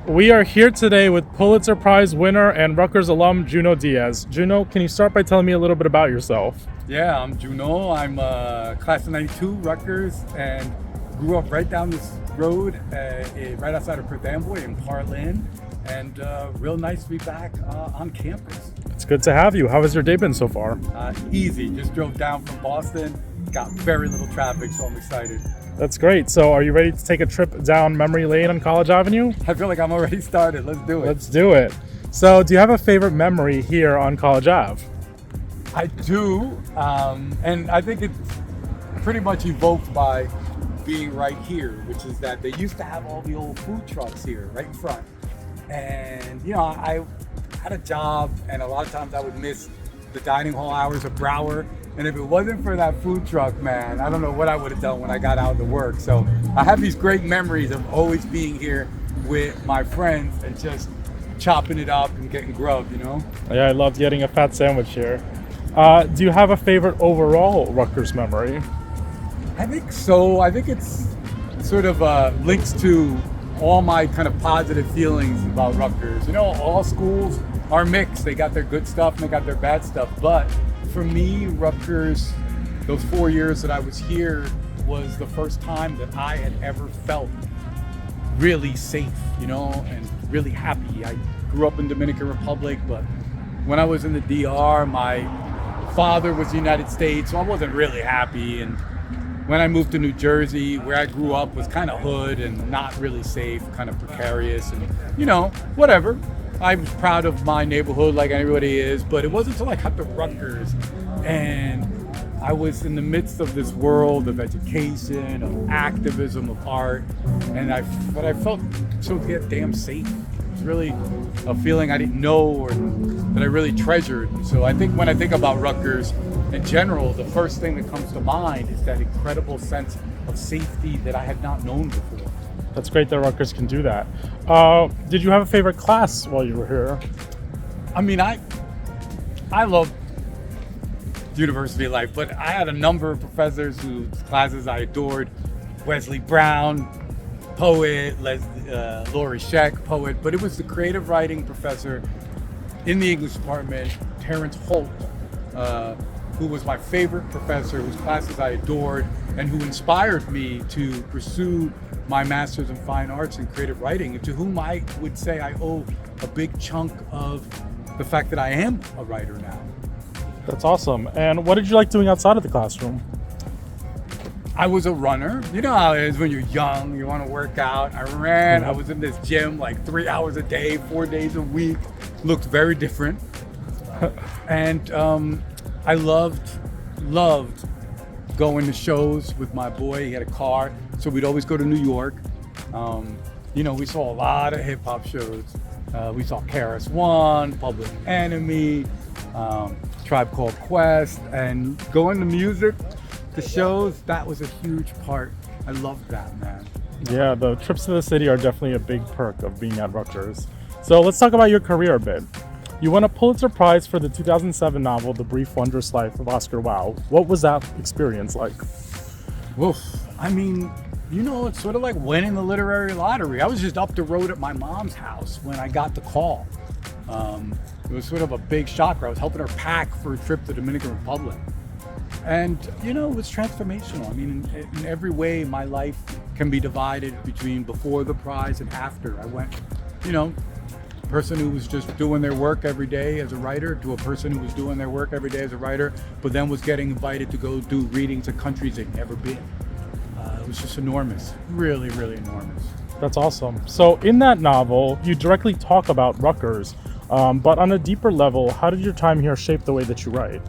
We are here today with Pulitzer Prize winner and Rutgers alum Junot Diaz. Junot, can you start by telling me a little bit about yourself? Yeah, I'm Junot. I'm class of 92, Rutgers, and grew up right down this road, right outside of Perth Amboy in Parlin, and real nice to be back on campus. It's good to have you. How has your day been so far? Easy, just drove down from Boston, got very little traffic, so I'm excited. That's great. So are you ready to take a trip down memory lane on College Avenue? I feel like I'm already started. Let's do it. Let's do it. So do you have a favorite memory here on College Ave? I do, and I think it's pretty much evoked by being right here, which is that they used to have all the old food trucks here right in front. And, I had a job, and a lot of times I would miss the dining hall hours of Broward. And if it wasn't for that food truck, man, I don't know what I would have done when I got out to work. So I have these great memories of always being here with my friends and just chopping it up and getting grub, Yeah, I loved getting a fat sandwich here. Do you have a favorite overall Rutgers memory? I think so. I think it's sort of links to all my kind of positive feelings about Rutgers. All schools are mixed. They got their good stuff and they got their bad stuff. But for me, Rutgers, those 4 years that I was here was the first time that I had ever felt really safe, and really happy. I grew up in Dominican Republic, but when I was in the DR, my father was the United States, so I wasn't really happy. And when I moved to New Jersey, where I grew up was kind of hood and not really safe, kind of precarious, and whatever. I was proud of my neighborhood like everybody is, but it wasn't until I got to Rutgers and I was in the midst of this world of education, of activism, of art, and I felt so damn safe. It was really a feeling I didn't know or that I really treasured. So I think when I think about Rutgers in general, the first thing that comes to mind is that incredible sense of safety that I had not known before. That's great that Rutgers can do that. Did you have a favorite class while you were here? I mean, I love university life, but I had a number of professors whose classes I adored. Wesley Brown, poet, Laurie Scheck, poet, but it was the creative writing professor in the English department, Terrence Holt, who was my favorite professor, whose classes I adored, and who inspired me to pursue my master's in fine arts and creative writing, and to whom I would say I owe a big chunk of the fact that I am a writer now. That's awesome. And what did you like doing outside of the classroom? I was a runner. You know how it is when you're young, you want to work out. I ran, I was in this gym like 3 hours a day, 4 days a week. Looked very different. And I loved going to shows with my boy. He had a car, so we'd always go to New York. We saw a lot of hip hop shows. We saw KRS-One, Public Enemy, Tribe Called Quest, and going to music, the shows, that was a huge part. I loved that, man. Yeah, the trips to the city are definitely a big perk of being at Rutgers. So let's talk about your career a bit. You won a Pulitzer Prize for the 2007 novel, The Brief Wondrous Life of Oscar Wilde. What was that experience like? Woof. I mean, it's sort of like winning the literary lottery. I was just up the road at my mom's house when I got the call. It was sort of a big shock. I was helping her pack for a trip to the Dominican Republic. And, it was transformational. I mean, in every way, my life can be divided between before the prize and after. I went, person who was just doing their work every day as a writer to a person who was doing their work every day as a writer, but then was getting invited to go do readings in countries they'd never been. It was just enormous, really, really enormous. That's awesome. So in that novel, you directly talk about Rutgers, but on a deeper level, how did your time here shape the way that you write?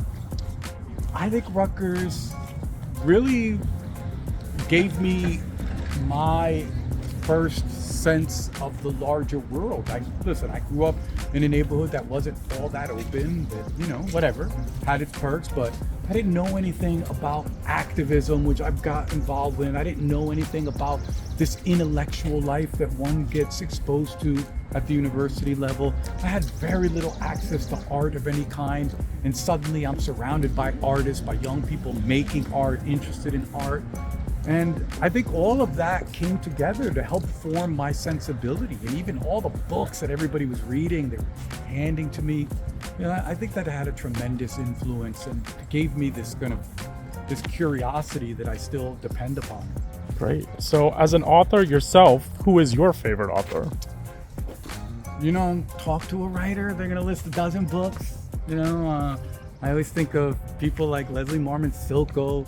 I think Rutgers really gave me my first sense of the larger world. I grew up in a neighborhood that wasn't all that open, that, whatever, had its perks, but I didn't know anything about activism, which I've got involved in. I didn't know anything about this intellectual life that one gets exposed to at the university level. I had very little access to art of any kind, and suddenly I'm surrounded by artists, by young people making art, interested in art. And I think all of that came together to help form my sensibility. And even all the books that everybody was reading, they were handing to me. I think that had a tremendous influence and gave me this this curiosity that I still depend upon. Great. So as an author yourself, who is your favorite author? Talk to a writer, they're going to list a dozen books. I always think of people like Leslie Marmon Silko.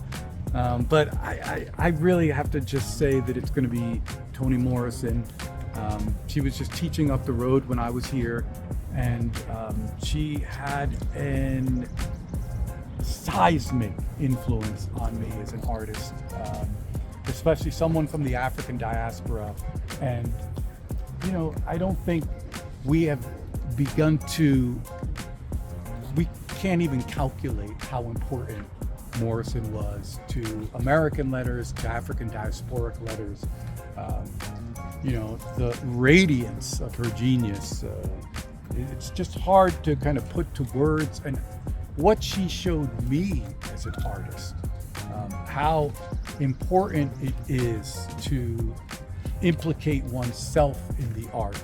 But I really have to just say that it's going to be Toni Morrison. She was just teaching up the road when I was here, and she had an seismic influence on me as an artist, especially someone from the African diaspora. And, I don't think we have begun we can't even calculate how important Morrison was to American letters, to African diasporic letters. The radiance of her genius, it's just hard to kind of put to words, and what she showed me as an artist, how important it is to implicate oneself in the art,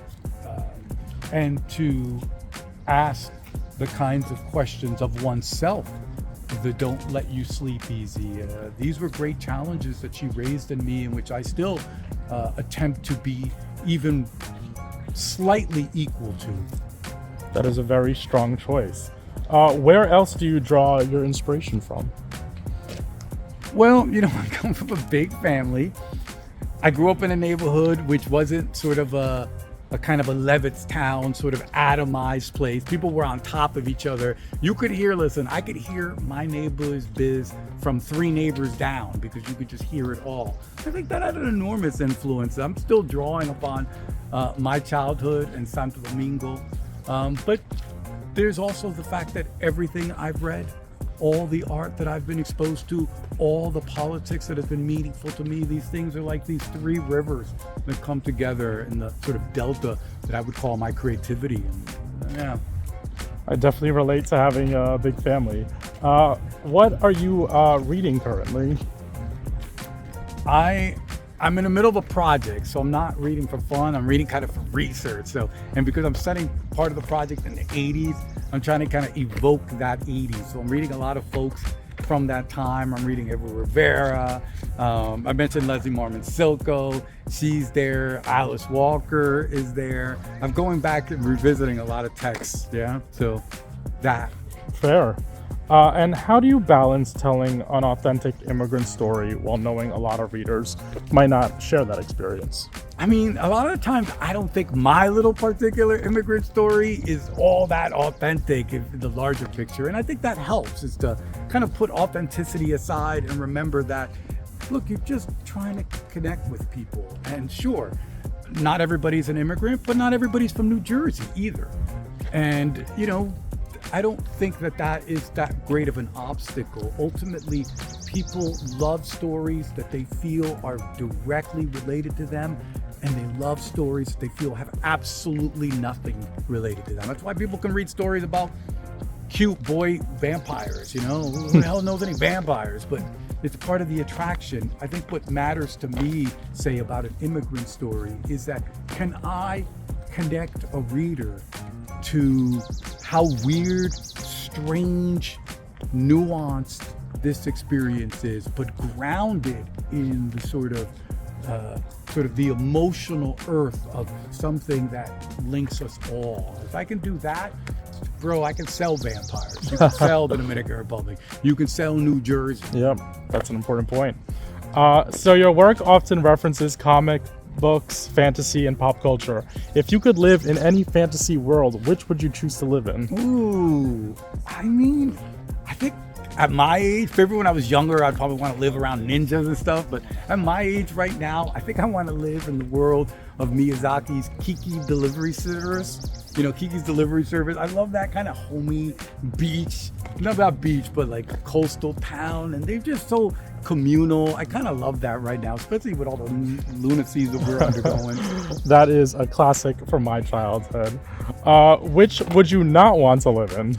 and to ask the kinds of questions of oneself that don't let you sleep easy. These were great challenges that she raised in me, in which I still attempt to be even slightly equal to. That is a very strong choice. Where else do you draw your inspiration from? Well, I come from a big family. I grew up in a neighborhood which wasn't sort of a kind of a Levittstown sort of atomized place. People were on top of each other. I could hear my neighbor's biz from 3 neighbors down, because you could just hear it all. I think that had an enormous influence. I'm still drawing upon my childhood in Santo Domingo. But there's also the fact that everything I've read, all the art that I've been exposed to, all the politics that have been meaningful to me, these things are like these 3 rivers that come together in the sort of delta that I would call my creativity. Yeah. I definitely relate to having a big family. What are you reading currently? I'm in the middle of a project, so I'm not reading for fun. I'm reading kind of for research. And because I'm setting part of the project in the 80s, I'm trying to kind of evoke that 80s. So I'm reading a lot of folks from that time. I'm reading Edward Rivera. I mentioned Leslie Marmon Silko. She's there. Alice Walker is there. I'm going back and revisiting a lot of texts. Yeah. So that. Fair. And how do you balance telling an authentic immigrant story while knowing a lot of readers might not share that experience? I mean, a lot of the times I don't think my little particular immigrant story is all that authentic in the larger picture. And I think that helps, is to kind of put authenticity aside and remember that, look, you're just trying to connect with people. And sure, not everybody's an immigrant, but not everybody's from New Jersey either. And, I don't think that is that great of an obstacle. Ultimately, people love stories that they feel are directly related to them, and they love stories that they feel have absolutely nothing related to them. That's why people can read stories about cute boy vampires, Who the hell knows any vampires? But it's part of the attraction. I think what matters to me, say, about an immigrant story is that, can I connect a reader to how weird, strange, nuanced this experience is, but grounded in the sort of the emotional earth of something that links us all. If I can do that, bro, I can sell vampires. You can sell the Dominican Republic. You can sell New Jersey. Yep, that's an important point. So your work often references comic books, fantasy, and pop culture. If you could live in any fantasy world, which would you choose to live in? Ooh, I mean, I think at my age, maybe when I was younger, I'd probably want to live around ninjas and stuff. But at my age right now, I think I want to live in the world of Miyazaki's Kiki Delivery Service. Kiki's Delivery Service. I love that kind of homey beach, not about beach, but like a coastal town. And they're just so communal. I kind of love that right now, especially with all the lunacies that we're undergoing. That is a classic from my childhood. Which would you not want to live in?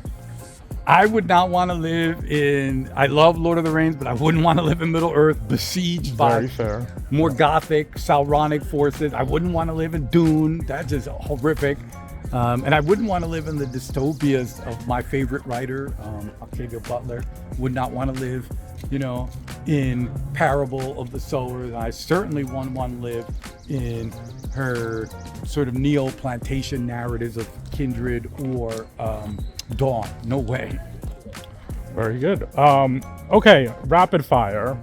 I would not want to live in, I love Lord of the Rings, but I wouldn't want to live in Middle Earth, besieged by Very fair. more gothic, Sauronic forces. I wouldn't want to live in Dune. That's just horrific. And I wouldn't want to live in the dystopias of my favorite writer, Octavia Butler. Would not want to live, in Parable of the Sowers. I certainly wouldn't want to live in her sort of neo-plantation narratives of Kindred or Dawn. No way. Very good. Okay, rapid fire.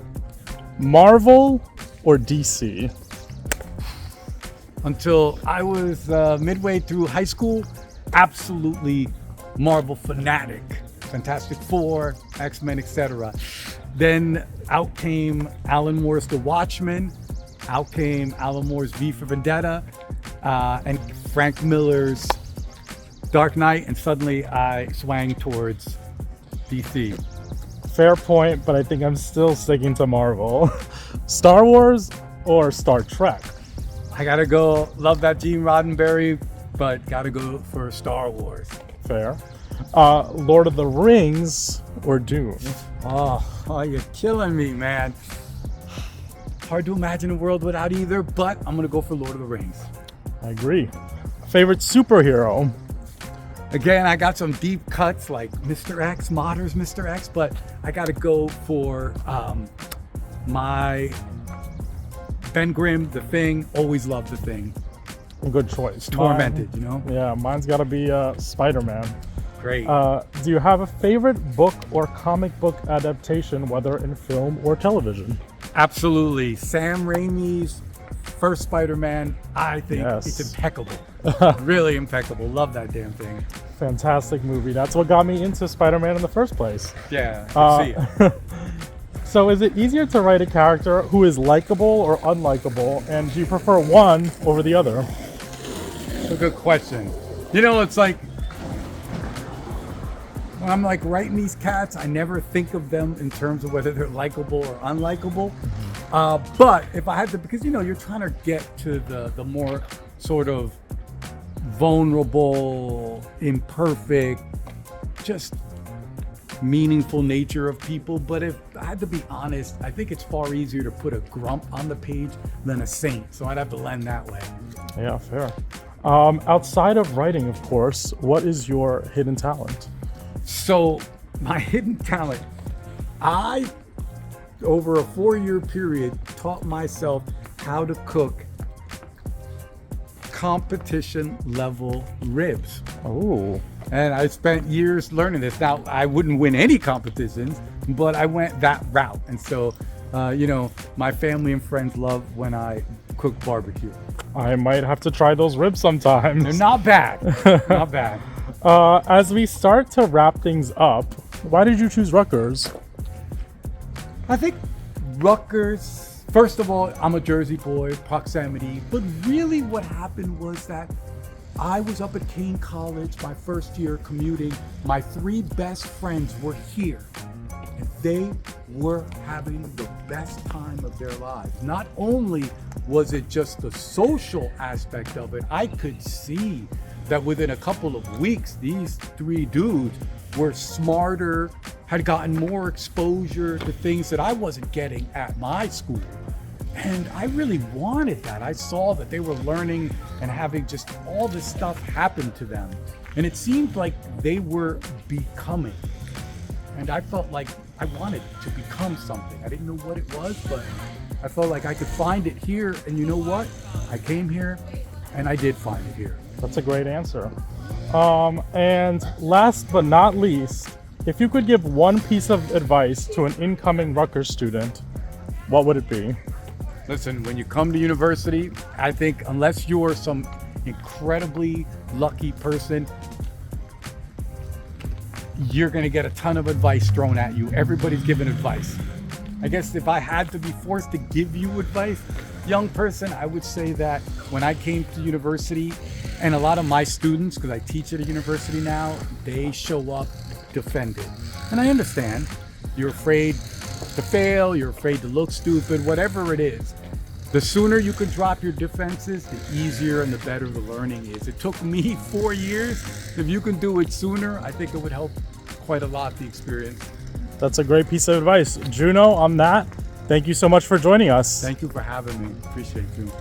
Marvel or DC? Until I was midway through high school, absolutely Marvel fanatic. Fantastic Four, X-Men, etc. Then out came Alan Moore's The Watchmen, out came Alan Moore's V for Vendetta, and Frank Miller's Dark Knight, and suddenly I swang towards DC. Fair point, but I think I'm still sticking to Marvel. Star Wars or Star Trek? I gotta go, love that Gene Roddenberry, but gotta go for Star Wars. Fair. Lord of the Rings or Dune? Oh, you're killing me, man. Hard to imagine a world without either, but I'm gonna go for Lord of the Rings. I agree. Favorite superhero? Again, I got some deep cuts like Mr. X, Modder's Mr. X, but I gotta go for my Ben Grimm, The Thing. Always loved The Thing. Good choice. Tormented, Yeah, mine's got to be Spider-Man. Great. Do you have a favorite book or comic book adaptation, whether in film or television? Absolutely. Sam Raimi's first Spider-Man, I think it's impeccable. Really impeccable. Love that damn thing. Fantastic movie. That's what got me into Spider-Man in the first place. Yeah, I see it. So is it easier to write a character who is likable or unlikable, and do you prefer one over the other? That's a good question. It's like, when I'm like writing these cats, I never think of them in terms of whether they're likable or unlikable. But if I had to, because you're trying to get to the more sort of vulnerable, imperfect, just meaningful nature of people. But if I had to be honest, I think it's far easier to put a grump on the page than a saint. So I'd have to lend that way. Yeah, fair. Outside of writing, of course, what is your hidden talent? So my hidden talent, I, over a 4-year period, taught myself how to cook competition level ribs. Oh. And I spent years learning this. Now, I wouldn't win any competitions, but I went that route. And so, my family and friends love when I cook barbecue. I might have to try those ribs sometimes. They're not bad. Not bad. As we start to wrap things up, why did you choose Rutgers? I think Rutgers, first of all, I'm a Jersey boy, proximity. But really what happened was that I was up at Kane College my first year commuting. My 3 best friends were here. And they were having the best time of their lives. Not only was it just the social aspect of it, I could see that within a couple of weeks, these 3 dudes were smarter, had gotten more exposure to things that I wasn't getting at my school. And I really wanted that. I saw that they were learning and having just all this stuff happen to them. And it seemed like they were becoming. And I felt like I wanted to become something. I didn't know what it was, but I felt like I could find it here. And you know what? I came here and I did find it here. That's a great answer. And last but not least, if you could give one piece of advice to an incoming Rutgers student, what would it be? Listen, when you come to university, I think unless you're some incredibly lucky person, you're going to get a ton of advice thrown at you. Everybody's giving advice. I guess if I had to be forced to give you advice, young person, I would say that when I came to university, and a lot of my students, because I teach at a university now, they show up defended. And I understand. You're afraid to fail, you're afraid to look stupid, whatever it is. The sooner you can drop your defenses, the easier and the better the learning is. It took me 4 years. If you can do it sooner, I think it would help quite a lot, the experience. That's a great piece of advice. Junot, on that, thank you so much for joining us. Thank you for having me. Appreciate you.